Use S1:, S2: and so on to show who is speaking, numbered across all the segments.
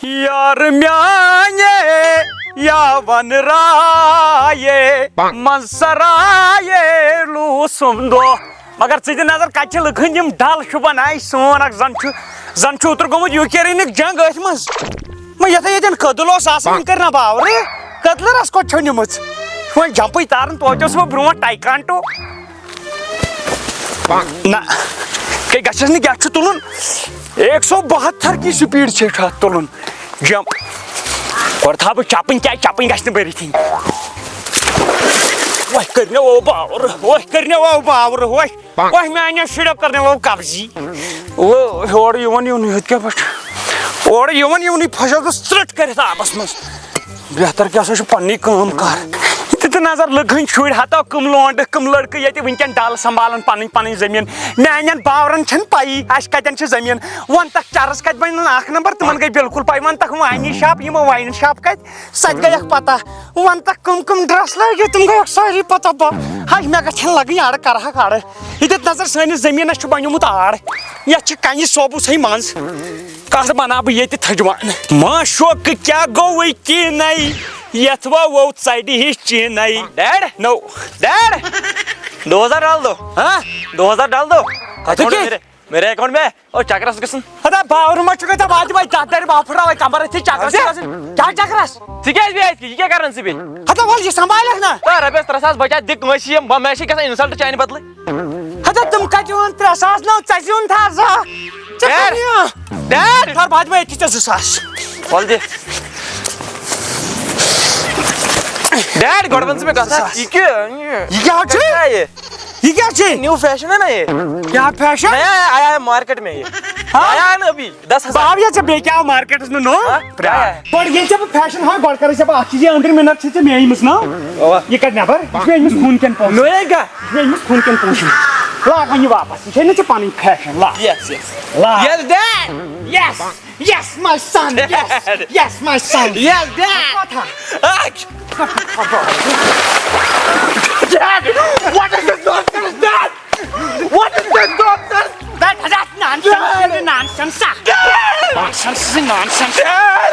S1: یار میانے یا ون رائے منصرائے لوسم دو مگر ژٕ دِ نظر کتہِ چھِ لُکن یِم ڈل شُبان آے سون اکھ زن چھُ اوترٕ گوٚمُت یوٗکرینٕکۍ جنگ أتھۍ منٛز یتھے ییٚتٮ۪ن کٔدٕل اوس آسان یِم کٔرۍ نا باورٕ کٔدلہٕ کوٚت چھو نِمٕژ وۄنۍ جمپٕے تارن توتہِ اوس وۄنۍ برونٛٹھ ٹایکانٹو نہ کیٛاہ گژھٮ۪س نہٕ کیٛاہ چھُ تُلُن 172 کی سپیٖڈ چھِ اتھ تُلُن جمپ گۄڈٕ تھاو بہٕ چپٕنۍ کیٛازِ چپٕنۍ گژھِ نہٕ بٔرِتھٕے وۄنۍ کٔرنو باور وۄنۍ کٔرنو باور وۄنۍ میانیو شُرٮ۪و کٔرنو قبضی ہورٕ یِوان یِونٕے ہُتھ کیٛاہ پٲٹھۍ اورٕ یِوان یِونٕے پھسیوس بہٕ ژرٛٹ کٔرِتھ آبس منٛز بہتر کیٛاہ سا چھُ پننی کٲم کر تہِ نظر لُکن شُرۍ ہتو کٕم لونڈٕ کٕم لڑکہٕ ییٚتہِ ؤنکیٚن ڈل سنبھالان پنٕنۍ زٔمیٖن میانٮ۪ن باورن چھنہٕ پیی اسہِ کتٮ۪ن چھِ زٔمیٖن وۄنۍ تکھ چرس کتہِ بنن اکھ نمبر تِمن گٔے بالکل پاے وۄنۍ تکھ واینہِ شاپ یِمو واینہِ شاپ کتہِ سۄ تہِ گٔیکھ پتہ وۄنۍ تکھ کٕم ڈرس لٲگِتھ تِم گٔیکھ سٲری پتہ ہاے مےٚ گژھن لگٕنۍ اڑٕ کرہکھ اڑٕ ییٚتٮ۪تھ نظر سٲنِس زٔمیٖنس چھُ بنیومُت آر یتھ چھِ کنہِ سوبوسٕے منٛز کتھ بناو بہٕ ییٚتہِ تھجوان معشوقہٕ کیٛاہ گوٚوٕے کیٖنَے یتھ ووٚو ژرِ ہِش چیٖنَے ڈیڈ نو ڈیڈ
S2: 2000 ڈال دو
S1: ہاں
S2: 2000 ڈال دو میرے اکاؤنٹ میں اور چکرس گژھن
S1: ہتا باور ما چھُ گژھان واتہِ وۄنۍ تتھ دارِ باو پھٕٹراوے کمبر ٲتھی چکرس کیٛاہ چکرس
S2: ژٕ کیٛازِ بیٚیہِ یہِ کیٛاہ کران ژٕ بیٚیہِ
S1: ہتا ول یہِ سنبھالکھ نا
S2: رۄپیس 3000 بچا دِ کٲنٛسہِ یِم مےٚ چھِ گژھان اِنسلٹ چانہِ بدلہٕ
S1: ہتا تِم کتہِ یِوان 3000 نو ژےٚ زیوٗن تھا
S2: ڈیڈ
S1: تھر واتہِ وۄنۍ أتھی ژےٚ 2000
S2: ول دِ ڈیڈ گۄڈٕ ون ژٕ مےٚ کتھا یہِ
S1: کیٛاہ چھُ یہ کیا چیز
S2: نیو فیشن ہے نا یہ
S1: کیا فیشن
S2: نیا آیا ہے مارکیٹ میں یہ آیا ہے نا ابھی 10,000
S1: باو یہ بے کیا مارکیٹ میں نو پر یہ جب فیشن ہاں گڈ کرے جب اخ چیز اندر منٹ چھ مے ایمس نا یہ کٹ نبر یہ ایمس خون کن پوش
S2: نو یہ کیا
S1: یہ ایمس خون کن پوش لا گنی واپس یہ نہ پانی فیشن لا
S2: یس یس
S1: لا
S2: yes dad
S1: yes yes my son yes my son
S2: yes dad
S1: Dad, what is this nonsense, Dad? What is this nonsense? That is nonsense. Nonsense. Nonsense is nonsense. Dad.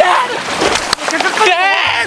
S1: Dad. Dad.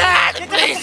S1: Dad, please.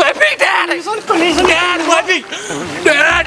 S1: weapon, Dad. Collision. Dad, weapon. Dad.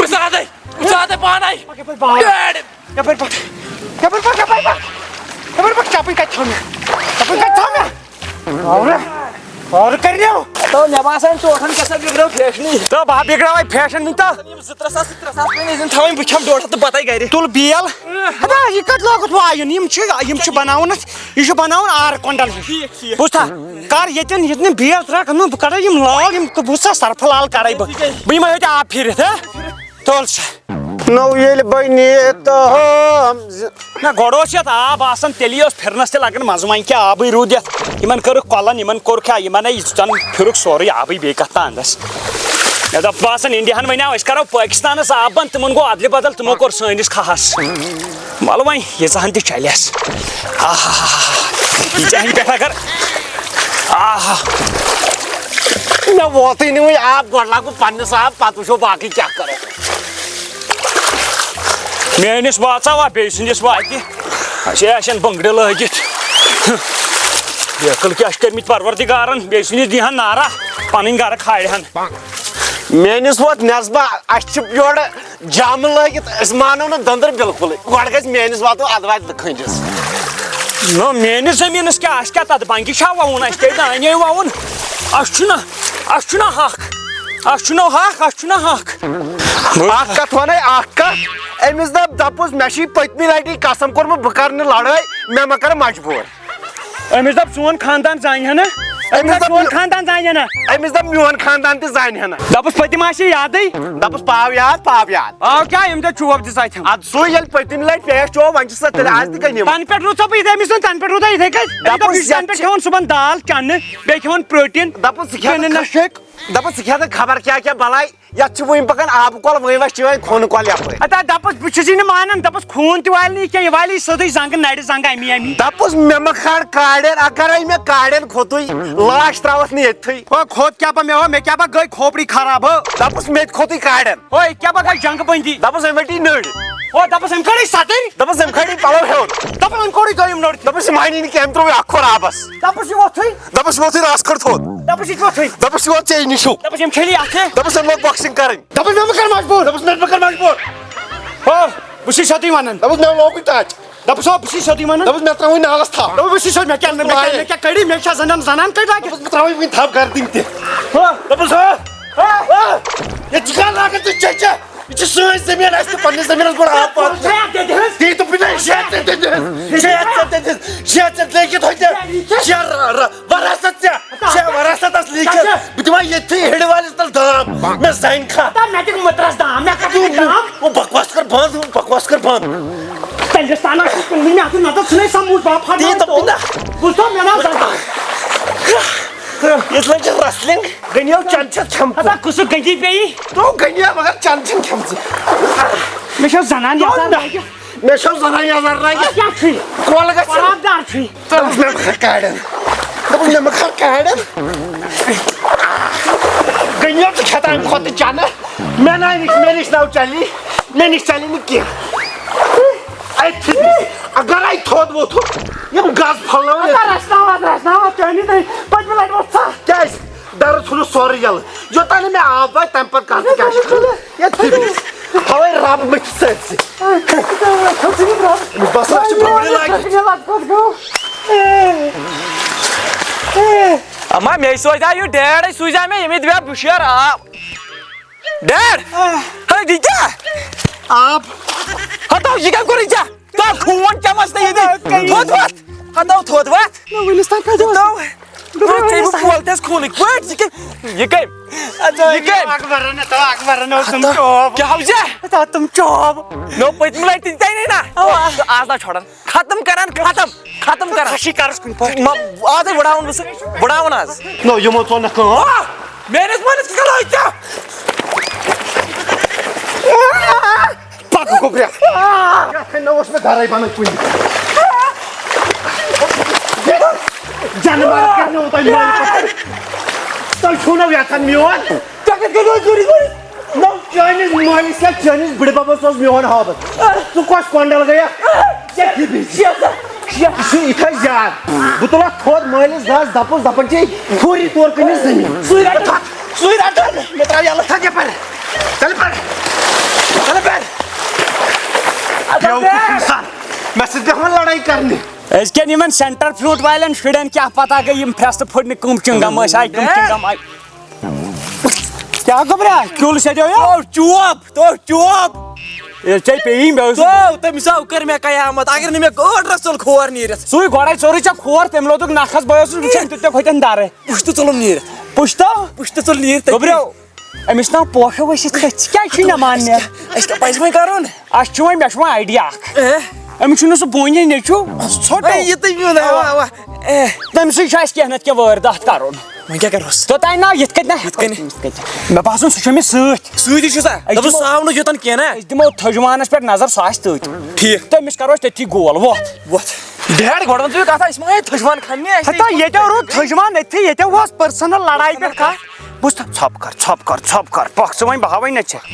S2: بساعدة بساعدة باناي داد
S1: يا بير بك يا بير بك يا بير بك يا بير بك چاپن کتھ تھوم چاپن کتھ تھوم اور کریو
S2: تو نباسان چوٹھن کیسا بگڑو فیشنی
S1: تو با بگڑاوے فیشن نتا
S2: یم 300 پنے زن تھاوین بچم ڈوڑ ہتھ بتائی گری
S1: تول بیل ہدا یہ کت لاگت واین یم چھ بناون یہ چھ بناون آر کنڈل بوزتا کار یتن بیل ترا کنو کڑا یم لال یم بوزتا سرف لال کڑائی بہ یم ہت آپ پھرت تول
S3: نو یل بنی تو
S1: نہ گوڑوس یت آب آسان تیلی اس پھرنس تہ لگن مزٕ وۄنۍ کیٛاہ آبٕے روٗد یتھ یمن کٔرٕکھ کۄلن یمن کوٚرکھ یمن زن پھرُکھ سورُے آبٕے بیٚیہِ کتھ تہٕ انٛدس مےٚ دوٚپ باسان انڈیاہن ونیو أسۍ کرو پٲکستانس آب بنٛد تِمن گوٚو ادلہِ بدل تِمو کوٚر سٲنِس کھہس وَلہٕ وۄنۍ ییٖژاہن تہِ چلٮ۪س ییٖژاہن پٮ۪ٹھ اگر
S3: مےٚ ووتٕے نہٕ وۄنۍ آب گۄڈٕ لاگو پننِس آب پتہٕ وٕچھو باقٕے کیٛاہ کرو
S1: میٲنِس واژاوا بیٚیہِ سٕنٛدِس واتہِ اَسے آسن بنٛگرِ لٲگِتھ بیکٕل کیٛاہ چھِ کٔرمٕتۍ پروردِگارن بیٚیہِ سٕنٛدِس دیٖہن نارا پنٕنۍ گرٕ کھالہن
S3: میٲنِس ووت نٮ۪صبا اسہِ چھِ یورٕ جامہٕ لٲگِتھ أسۍ مانو نہٕ دٔنٛدٕر بِلکُلٕے گۄڈٕ گژھِ میٲنِس واتو ادٕ واتہِ کھٔنٛڈِس
S1: نو میٲنِس زٔمیٖنس کیٛاہ اَسہِ کیٛاہ تتھ بنٛگہِ چھا ووُن اَسہِ تے دانے ووُن اَسہِ چھُنہ حق اَسہِ چھُنو حق اَسہِ چھُنہ حق
S3: اکھ کتھ ونے اکھ کتھ أمِس دپُس مےٚ چھُے پٔتمہِ لٹہِ قسم کوٚرمُت بہٕ کرٕ نہٕ لڑٲے مےٚ ما کرٕ مجبوٗر
S1: أمِس دوٚپ سون خاندان زانہِ ہا نہٕ سون خاندان زانہِ ہا نہٕ
S3: أمِس دپ میون خاندان تہِ زانہِ ہا نہٕ
S1: دپُس پٔتِم آسہِ یادٕے
S3: دپُس پاو یاد
S1: آو کیٛاہ ییٚمہِ دۄہ چوب دِژ اتھٮ۪ن
S3: ادٕ سُے ییٚلہِ پٔتمہِ لٹہِ پیش چوب وۄنۍ چھُ سا تیٚلہِ آز تہِ کٔنِم
S1: تنہٕ پٮ۪ٹھ روٗد سا بہٕ یِتھے أمِس تنہٕ پٮ۪ٹھ روٗدا یِتھے کٔنۍ تنہٕ پٮ۪ٹھ کھٮ۪وان صُبحن دال چنہٕ بیٚیہِ کھٮ۪وان پروٹیٖن
S3: دپُس ژٕ کھٮ۪ن دپس ژٕ کھٮ۪تہٕ خبر کیٛاہ بلاے یتھ چھُ وٕنۍ پکان آبہٕ کۄل وۄنۍ وَسہِ وۄنۍ خوٗنہٕ کۄل یپٲرۍ
S1: اتا دپس بہٕ چھُسٕے نہٕ مانان دپس خوٗن تہِ والہِ نہٕ کینٛہہ یہِ والی سیوٚدُے زنٛگہٕ نرِ زنٛگہٕ امی
S3: دپس مےٚ مہ کھال کاڑٮ۪ن اگرے مےٚ کاڑٮ۪ن کھوٚتُے لاش تراوتھ نہٕ ییٚتھٕے
S1: او کھوٚت کیٛاہ با مےٚ کیٛاہ با گٔے کھوپڑی خراب ہو
S3: دپس مےٚ تہِ کھوٚتُے کاڑٮ۪ن
S1: اوے کیٛاہ با گٔے جنٛگہٕ بٔنٛدی
S3: دپس أمۍ ؤٹی نٔر
S1: او دپس أمۍ کھٲڑی سَتٕرۍ
S3: دپس أمۍ کھٲڑی پلو ہیوٚر
S1: دپس أمۍ کوٚڑُے دوٚیِم نٔر
S3: دپس یہِ مانی نہٕ کینٛہہ أمۍ ترٛوو اکھ کھور آبس
S1: دپس یہِ وۄتھٕے
S3: دپس یہِ ووٚتھُے رس کھٔڑ تھوٚد
S1: دپس یہِ وۄتھٕے
S3: دپس یہِ ووت ژےٚ نِشوٗ
S1: دپس أمۍ چھٔلی اَتھٕ
S3: دپس أمۍ لوگ بۄکسِنٛگ کرٕنۍ
S1: دپس مےٚ مہ کر مجبوٗر
S3: دپس مےٚ کر مجبوٗر
S1: او بہٕ چھُس سیوٚدُے وَنان
S3: دپس مےٚ لوگُے ٹچ
S1: دپس او بہٕ چھُس سیوٚدُے وَنان
S3: دپس مےٚ ترٛاوٕنۍ نالس تھپھ
S1: بہٕ چھُس سیوٚد مےٚ کیٛاہ کٔڑی مےٚ چھا زنان کٔڑۍ لاگہِ
S3: بہٕ ترٛاوٕے وٕنۍ تھپھ گردٕنۍ تہِ دپس ییٚتہِ چھِ کانٛہہ لاگان ژٕ چچ یہِ چھِ سٲنۍ زٔمیٖن اَسہِ تہِ پننِس زٔمیٖنس گۄڈٕ آب پاو تی تو پِتاے شیٚتھ لیکھِتھ ہوتہِ وراثت ژےٚ وراثتس لیکھِتھ بہٕ دِمہٕ ییٚتھی ہِڑِ والِس تل دام مےٚ زانہِ کھا
S1: مےٚ دِکھ مٕترس دام مےٚ کر
S3: بکواس کر بنٛد
S1: پنٛجستانس مےٚ اتھ نظر ژھٕنے سموٗج باپ
S3: تی تو پِنا
S1: بوٗزتھو مےٚ ناو زنان
S3: یِتھ لٲج چھِ رسلِنٛگ گٔنیو چند چھَتھ کھٮ۪مژٕ
S1: اتا کُسُک گٔنٛجی پیٚیہِ
S3: تو گٔنیو مگر چند چھِنہٕ کھٮ۪مژٕ
S1: مےٚ چھو زنان یژھان
S3: مےٚ چھو زنان یزار لٲگِتھ
S1: کیٛاہ چھُے
S3: کۄل گژھِ
S1: خراب دار چھُے
S3: دپس مےٚ مہ کاڑٮ۪ن دپس مےٚ مہ کھال کاڑٮ۪ن گٔنیو ژٕ کھٮ۪تا اَمہِ کھۄتہٕ چنہٕ مےٚ نِش ناو چلی مےٚ نِش چلی نہٕ کینٛہہ اَتہِ اگرے تھوٚد ووٚتھُکھ یِم گز پھۄلناوان
S1: رسناوان چٲنی تُہۍ پٔتمہِ لٹہِ اوس ژھ
S3: کیٛازِ ڈرٕ ژھُنُس سورُے یَلہٕ یوٚتانۍ نہٕ مےٚ آب واتہِ تَمہِ پتہٕ کر ژٕ کیٛاہ چھُ کرُن تھوے رب مٔتھِتھ سٲرسٕے أمِس باسان اَسہِ چھِ بُرٕ لٲگِتھ
S2: اما مے سوزا یہِ ڈیڈے سوزا مےٚ ییٚمہِ دِویا بُشیر آب ڈیڈ ہے دی کیٛاہ
S1: آب
S2: ہتو یہِ کیٛاہ کوٚرُے ژےٚ تو خوٗن چمس نہٕ ییٚتہِ تھوٚد وتھ ہتو تھوٚد وتھ
S1: وٕنِس تام کتہِ اوس
S2: بولتس خوٗنٕکۍ پٲٹھۍ یہِ کٔمۍ
S1: اکبرن اوس تِم چوب
S2: کیٛاہ ہاو ژےٚ
S1: تِم چوب
S2: نو پٔتمہِ لٹہِ تہِ دِژے نہ آز نہ چھۄڑان ختم کران ختم کران
S1: خۄشی کرس کُنہِ پٲٹھۍ
S2: آزے بڑاوُن بہٕ سُہ بڑاوُن آز
S3: نو یِمو ژوٚل نہٕ کٲم
S2: میٲنِس مٲلِس کیٛاہ لٲج ژےٚ
S3: پکہٕ گوٚبریا یتھ نہ اوس مےٚ گرے بنان کُنہِ جانور کرنو تۄہہِ مٲلۍ تۄہہِ چھُو نہٕ یژھان میون نو چٲنِس مٲلِس یا چٲنِس بٕڈِ ببس اوس میون ہابت ژٕ کۄس کۄنڈل گٔیکھ یہِ چھُ یِتھے زیادٕ بہٕ تُلکھ تھوٚد مٲلِس گس دپُس دپان چھے فوری طور کٕنِس زٔمیٖن سُے رٹ مےٚ ترٛاو یلہٕ تھکھ یپٲرۍ چل مےٚ سۭتۍ بیٚہوان لڑٲے کرنہِ
S1: أزکٮ۪ن یِمن سینٹر فروٗٹ والٮ۪ن شُرٮ۪ن کیٛاہ پتہ گٔے یِم فرٛستہٕ پھٕٹنہِ کٕم چِنگم ٲسۍ آے کٕم چِنگم آے کیٛاہ گوٚبرا کیُل سیدیو
S2: چوب
S1: ییٚلہِ ژےٚ پیٚیی مےٚ اوس
S2: تٔمِس آو کٔر مےٚ قیامت اگر نہٕ مےٚ گٲڈ رسل کھور نیٖرِتھ
S1: سُے گۄڈے ژوٚرُے ژےٚ کھور تٔمۍ لوگُکھ نکھس بہٕ اوسُس وٕچھان تیٖتیٛاہ کھۄتٮ۪ن درٕ
S2: پُشتہٕ ژوٚلُم نیٖرِتھ
S1: پُشتہٕ
S2: ژوٚل نیٖرِتھ
S1: گوٚبریو أمِس ناو پوشو ؤسِتھ کھٔتۍ ژٕ کیٛازِ چھُے نہٕ ماننہِ
S2: اَسہِ کیٛاہ پزِ وۄنۍ کرُن
S1: اَسہِ چھُ وۄنۍ مےٚ چھُ وۄنۍ آیڈیا اکھ أمِس چھُنہٕ سُہ بوٗنی نیٚچوٗ
S2: یہِ تہِ میون
S1: تٔمۍ سٕے چھُ اَسہِ کینٛہہ نتہٕ کینٛہہ وٲرۍدات کرُن
S2: وۄنۍ کیٛاہ کروس
S1: توٚتانۍ نا یِتھ کٔنۍ مےٚ باسان سُہ چھُ أمِس سۭتۍ
S2: سۭتی چھُ سا دوٚپُس سُہ آو نہٕ یوٚتن کینٛہہ نا
S1: أسۍ دِمو تھٔجوانس پٮ۪ٹھ نظر سُہ آسہِ تٔتۍ
S2: ٹھیٖک
S1: تٔمِس کرو أسۍ تٔتھی گول وۄتھ
S2: ڈیڈ گۄڈٕ ون ژٕ کتھ أسۍ ما تھٔجوان کھننہِ
S1: ییٚتیو روٗد تھٔجوان أتھی ییٚتیو اوس پٔرسنل لڑایہِ پٮ۪ٹھ کتھ بوٗزتھا ژھۄپ کر پکھ ژٕ وۄنۍ بہٕ ہاوے نہ ژےٚ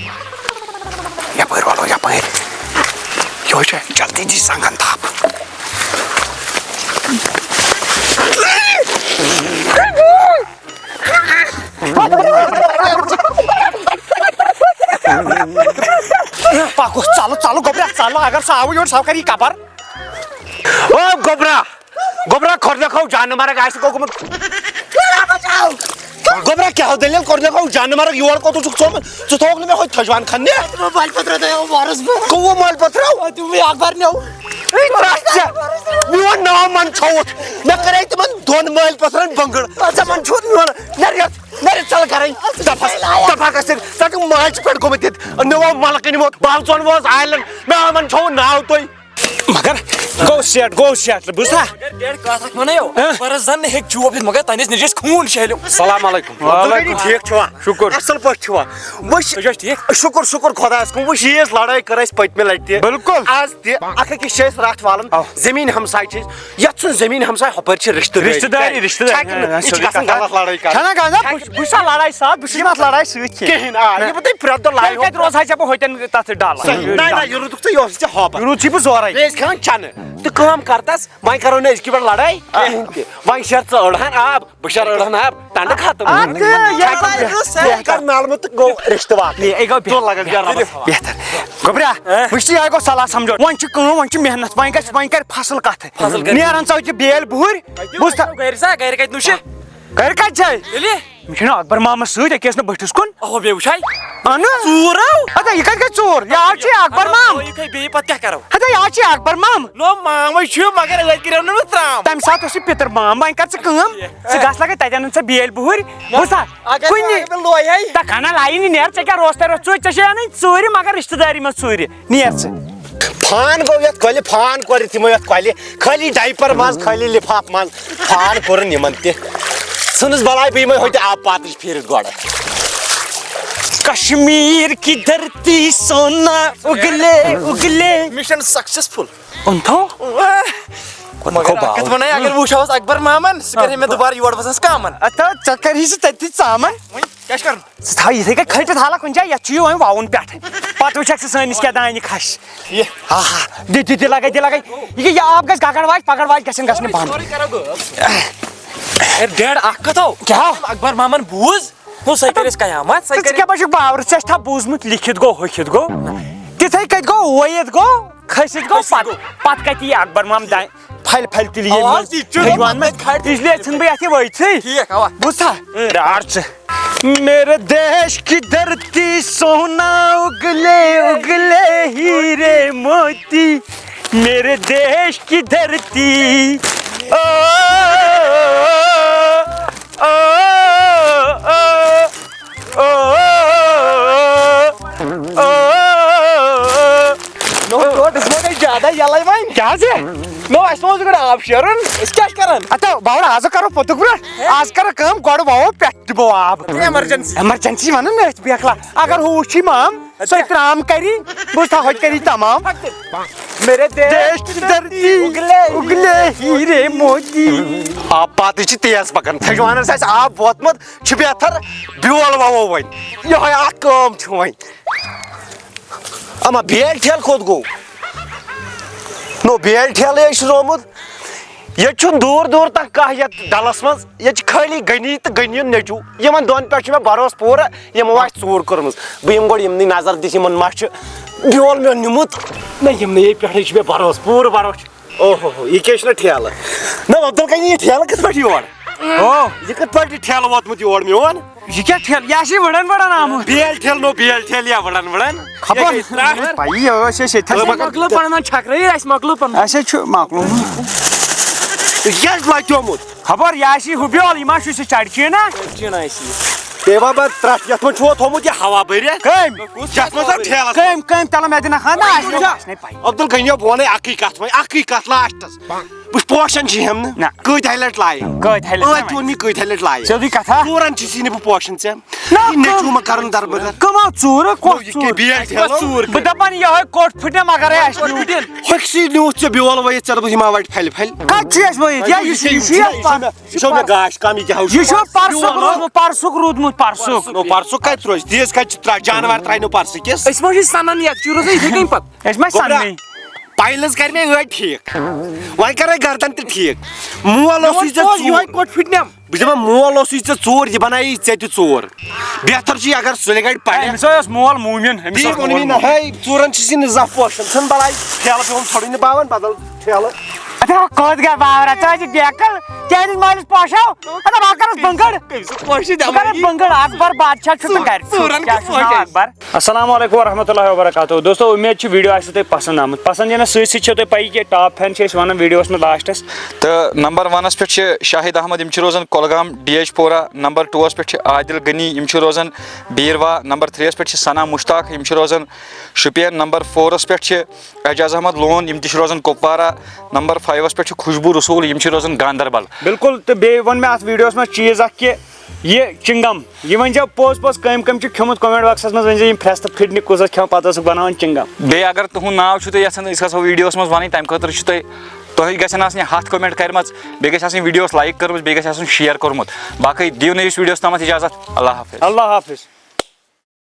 S1: یپٲرۍ والو یپٲرۍ یہوے چھُ جلدی دی زنٛگن تھپھ پکھ ژلو گوٚبرا ژلو اگر سُہ آوٕ یور سُہ کر یہِ کبر
S3: او گوٚبرا کھۄرنکھو جانمرگ آسہِ گوٚمُت گوٚبرا کیٛاہ دٔلیٖل کھۄرنکھو جانمرگ یور کوٚت چھُکھ ژومُت ژٕ تھووُکھ نہٕ مےٚ ہوٚتہِ تھٔجوان کھننہِ کُوُہ مٲلۍ پتھرو
S1: اخبار نیو
S3: میون ناو منٛدچھووُتھ مےٚ کریے تِمن دۄن مٲلۍ پتھرن بنگٕڑ ژٕ چھُتھ میون نیرِتھ ژل کرٕنۍ دپا گژھِ ژٕ ماجہِ پٮ۪ٹھ گوٚمُت ییٚتہِ نِمو ملکہٕ نِمو بہٕ ژوٚنوس آیلن مےٚ منٛدچھووُ ناو تُہۍ
S1: مگر گو سیٹ بوزا
S2: ڈیڈ کتھ اکھ ونیو پر زن ہیک چوب دِتھ مگر تنس نِش خوٗن شیلیو.
S3: السلام علیکم ٹھیک چھوا
S1: شکر
S3: اصل پٲٹھۍ چھوا وٕچھ
S2: تُہۍ چھِو حظ ٹھیٖک؟
S3: شکر شکر خۄدایس کُن وٕچھ ییٖژ لڑٲے کٔر اَسہِ پٔتمہِ لٹہِ تہِ
S1: بالکل.
S3: آز تہِ اکھ أکِس چھِ أسۍ رتھ والان زٔمیٖن ہمساے چھِ أسۍ یتھ سُنٛد زٔمیٖن ہمساے ہُپٲرۍ چھِ
S1: رشتہٕ داری
S3: یہِ چھِ گژھان غلط لڑٲے
S1: چھنا
S3: کرٕنۍ
S1: بہٕ چھُسا لڑاے ساتھ بہٕ چھُس یِم اتھ لڑاے سۭتۍ
S3: کِہیٖنۍ آ یہِ بہٕ تۄہہِ پرٛٮ۪تھ دۄہ لایو
S1: کتہِ روزہا ژےٚ بہٕ ہوتٮ۪ن تتھ
S3: نہ یہِ روٗدُکھ ژٕ یہِ اوسُے ژےٚ ہوپت
S1: روٗد چھُے بہٕ زورے
S3: بیٚیہِ ٲسۍ کھٮ۪وان چنہٕ تہٕ کٲم کر تس وۄنۍ کرو نہٕ أزکہِ پٮ۪ٹھ لڑٲے کِہیٖنۍ تہِ وۄنۍ شیر ژٕ أڑہن آب بہٕ شیر أڑہن آب ٹنڈٕ ختم کر نالمہٕ تہٕ گوٚو رشتہٕ واقعی
S1: بہتر گوٚبرا وٕچھ یہِ گوٚو صلاح سمجھو وۄنۍ چھِ کٲم وۄنۍ چھِ محنت وۄنۍ کر فصل کتھ نیران ژَوچہِ بیٲلۍ بُہٕرۍ بوٗزتھا
S2: گرِ سا گرِ کتہِ نوٗشہِ
S1: گرِ کتہِ چھے
S2: تیٚلہِ
S1: مےٚ چھُنہ اکبر مامس سۭتۍ أکیٛاہ ٲس نہٕ بٔٹھِس کُن
S2: اہو بیٚیہِ وٕچھے
S1: اہن
S2: ژوٗر آو
S1: ادا یہِ کتہِ گٔے ژوٗر یہِ آو چھُے اکبر مام
S2: یہِ کھے بیٚیہِ پتہٕ کیٛاہ کرو
S1: ادا یہِ آو چھُے اکبر مام
S2: نو مامے چھُ مگر أتھۍ کٔرِو نہٕ مےٚ ترام
S1: تمہِ ساتہٕ اوس یہِ پِتٕر مام وۄنۍ کر ژٕ کٲم ژٕ گژھ لگے تتہِ انن ژٕ بیٲلۍ بُہٕرۍ بوٗزتھا کُنہِ
S2: لویے
S1: تکھانا لاyi نہٕ نیٚر ژےٚ کیٛاہ روستٕے روز ژٕ ژےٚ چھے انٕنۍ ژوٗرِ مگر رشتہٕ دٲری منٛز ژوٗرِ نیٚر ژٕ
S3: فان گوٚو یتھ کۄلہِ فان کوٚر تِمو یتھ کۄلہِ خٲلی ڈایپر منٛز خٲلی لفاف منٛز فان کوٚرُن یِمن تہِ ژھٕنُس بلاے بہٕ یِمے ہوتہِ آب پاتٕچ پھیٖرِتھ گۄڈٕ
S1: کشمیر کی دھرتی سونا اگلے
S2: مشن سکسیسفل
S1: انتھو
S2: کتھ وناے اگر بہٕ وٕچھہوس اکبر مامن سُہ کرِ مےٚ دُبارٕ یور وسنس کامن
S1: اتا ژےٚ کری سُہ تٔتی ژامن
S2: کیٛاہ چھُ کرُن
S1: ژٕ تھاو یِتھٕے کٔنۍ کھٔٹِتھ حالا کُنہِ جایہِ یتھ چھُ یہِ وۄنۍ وَوُن پٮ۪ٹھٕ پتہٕ وٕچھکھ ژٕ سٲنِس کیٛاہ دانہِ کھسہِ ہا دِ لگے یہِ آب گژھِ گگر واج گژھن گژھنہِ بنٛد
S2: ڈیڈ اکھ کتھ
S1: کیٛاہ
S2: اکبر مامن بوٗز ہُہ سۄ کرِ اَسہِ قیامت
S1: ژٕ کیٛاہ بہٕ چھُکھ باورٕ ژےٚ چھا بوٗزمُت لیکھِتھ گوٚو ہوٚکھِتھ گوٚو تِتھٕے کٔنۍ گوٚو ؤیِتھ گوٚو کھٔسِتھ گوٚو پتہٕ کتہِ یی اکبر مام دانہِ پھلہِ تُلہِ اس لیے ژھٕن بہٕ یتھ یہِ ؤتھٕے
S2: ٹھیٖک اوا
S1: بوٗزتھا پرٛار ژٕ میرے دیش کی دھرتی سونا اگلے ہیرے موتی میرے دیش کی دھرتی
S2: زیادہ یلے وۄنۍ
S1: کیٛازِ
S2: نو اَسہِ ما اوس گۄڈٕ آب شیرُن أسۍ کیٛاہ چھِ کران
S1: اتا باور آز کرو پوٚتُک برٛونٛٹھ آز کرو کٲم گۄڈٕ وَوو پٮ۪ٹھٕ دِمو آب ایمرجنسی ونان نہٕ أتھۍ بیکلا اگر ہُہ وٕچھی مام سۄ ترام کری بوٗزتھا ہوٚتہِ کری تمام
S2: میرے
S1: دیش کی دھرتی اگلے ہیرے موتی
S3: آب پاتٕے چھِ تیز پکان تھجوانس آسہِ آب ووتمُت چھُ بہتر بیول وَوو وۄنۍ یِہوے اکھ کٲم چھِ وۄنۍ اما بیلۍ ٹھیلہٕ کوٚت گوٚو نو بیلۍ ٹھیلٕے چھُ رومُت ییٚتہِ چھُنہٕ دوٗر تام کانٛہہ یتھ ڈلس منٛز ییٚتہِ چھِ خٲلی گٔنی تہٕ گٔنیُن نیٚچوٗ یِمن دۄن پٮ۪ٹھ چھُ مےٚ بروسہٕ پوٗرٕ یِمو آسہِ ژوٗر کٔرمٕژ بہٕ یِمہٕ گۄڈٕ یِمنٕے نظر دِتھ یِمن ما چھُ بیول مےٚ نیُمُت نہ یِمنٕے پٮ۪ٹھٕے چھُ مےٚ بروسہٕ پوٗرٕ بروسہٕ اوہو یہِ کیٛاہ چھُنہ ٹھیلہٕ نہ عبدل کٔنی یہِ ٹھیلہٕ کِتھ پٲٹھۍ یور یہِ کِتھ پٲٹھۍ یہِ ٹھیلہٕ ووتمُت یور میون
S1: یہِ کیٛاہ ٹھیلہٕ یہِ آسہِ وٕڑان آمُت
S3: بیلۍ ٹھیلہٕ نو بیلۍ ٹھیلہٕ یا وٕڑان
S1: خبر پایی ٲس اَسہِ
S2: مۄکلو پنُن چھکرٲیی اَسہِ مۄکلو پنُن
S1: اَسے چھُ مۄکلومُت
S3: یہِ کیٛازِ لۄتیومُت
S1: خبر یہِ آسہِ ہُہ بیول یہِ ما چھُ سُہ چڑچیٖنا
S3: پیوا بہٕ ترٛٹھ یتھ منٛز چھُوا تھومُت یہِ ہوا بٔرِتھ یتھ منٛز آو ٹھیلس
S1: کٲمۍ تَلہٕ مےٚ دِنہ خانہ
S3: عبدل گٔنیو بہٕ وَنَے اکٕے کتھ لاسٹس وٕچھ پوشن چھِ ہٮ۪منہٕ کۭتیاہ لٹہِ لایہِ ٲدۍ ووٚن مےٚ کۭتیاہ لٹہِ لایہِ
S1: سیوٚدُے کتھا
S3: ژوٗرن چھِسی نہٕ بہٕ پوشن ژےٚ یہِ نیٚچوٗ ما کرُن دربدر
S1: کٕمو ژوٗرٕ
S3: بہٕ
S1: بہٕ دپان یِہوے کوٚٹ پھٕٹہِ مگرے اَسہِ
S3: ہوٚکھسٕے نیوٗتھ ژےٚ بیول ؤیِتھ ژےٚ دوٚپُتھ یِم وَٹہِ پھلہِ
S1: کتہِ چھُ اَسہِ ؤیِتھ
S3: یہِ چھو مےٚ گاش کم یہِ
S1: یہِ چھُ پرسُک روٗدمُت
S3: پرسُک کتہِ روزِ تیز کتہِ چھِ جانور ترٛایہِ نہٕ پرسہٕ کِس
S2: أسۍ ما چھِ سنان یتھ چھُ روزان یِتھٕے کٔنۍ پتہٕ
S1: أسۍ ما سننے
S3: پایلٕز کرِ مےٚ ٲدۍ ٹھیٖک وۄنۍ کرے گردن تہِ ٹھیٖک مول اوسُے ژےٚ
S2: کوٚٹ پھٕٹنم
S3: بہٕ چھُس دپان مول اوسُے ژےٚ ژوٗر یہِ بنایی ژےٚ تہِ ژوٗر بہتر چھُے اگر سُلہِ گڑِ پرِ
S1: أمِس اوس مول موٗمِن
S3: تی ووٚن مےٚ نہ ہے ژوٗرن چھِسی نہٕ زانٛہہ پوشن ژھٕن بلاے ٹھیلہٕ پیوٚم ژھٕنٕے نہٕ باوان بدل ٹھیلہٕ
S1: کھوت گیا باورا ژٕ بیکل چٲنِس مٲلِس پوشاو بہٕ کرس بنگڑ بنگڑ اکبر بادشاہ چھُ تہٕ گرِ اکبر السلام علیکم ورحمۃ اللہ وبرکاتہ دوستو امید چھِ ویڈیو آسِوٕ تۄہہِ پسنٛد آمُت پسنٛد یِنس سۭتۍ سۭتۍ چھو تۄہہِ پَیی کہِ ٹاپ فین چھِ أسۍ وَنان ویڈیوَس منٛز لاسٹس
S4: تہٕ نمبر 1 پٮ۪ٹھ چھِ شاہد احمد یِم چھِ روزان کۄلگام DH پورہ نمبر 2 پٮ۪ٹھ چھِ عادل غنی یِم چھِ روزان بیٖروا نمبر 3 پٮ۪ٹھ چھِ سنا مشتاق یِم چھِ روزان شُپین نمبر 4 پٮ۪ٹھ چھِ اعجاز احمد لون یِم تہِ چھِ روزان کُپوارہ نمبر 5 پٮ۪ٹھ چھِ خوشبوٗ رسوٗل یِم چھِ روزان گاندربل
S1: بالکل تہٕ بیٚیہِ ووٚن مےٚ اَتھ ویٖڈیوَس منٛز چیٖز اکھ کہِ یہِ چِنٛگم یہِ ؤنۍزیو پوٚز پوٚز کٔمۍ کٔمۍ چھُ کھیوٚمُت کومنٹ باکسس منٛز ؤنۍزیو یِم فرٛٮ۪س تہٕ پھِٹنہِ کُس ٲس کھٮ۪وان پتہٕ ٲسٕکھ بناوان چِنٛگم
S4: بیٚیہِ اگر تُہُنٛد ناو چھُو تُہۍ یژھان أسۍ گژھو ویٖڈیوَس منٛز وَنٕنۍ تَمہِ خٲطرٕ چھُ تۄہہِ گژھن آسٕنۍ 100 کومنٹ کَرِمَژ بیٚیہِ گژھِ آسٕنۍ ویٖڈیوَس لایک کٔرمٕژ بیٚیہِ گژھِ آسُن شِیر کوٚرمُت باقٕے دِیِو نہٕ أسۍ ویٖڈیوَس تامَتھ اِجازت اللہ حافظ
S1: اللہ حافظ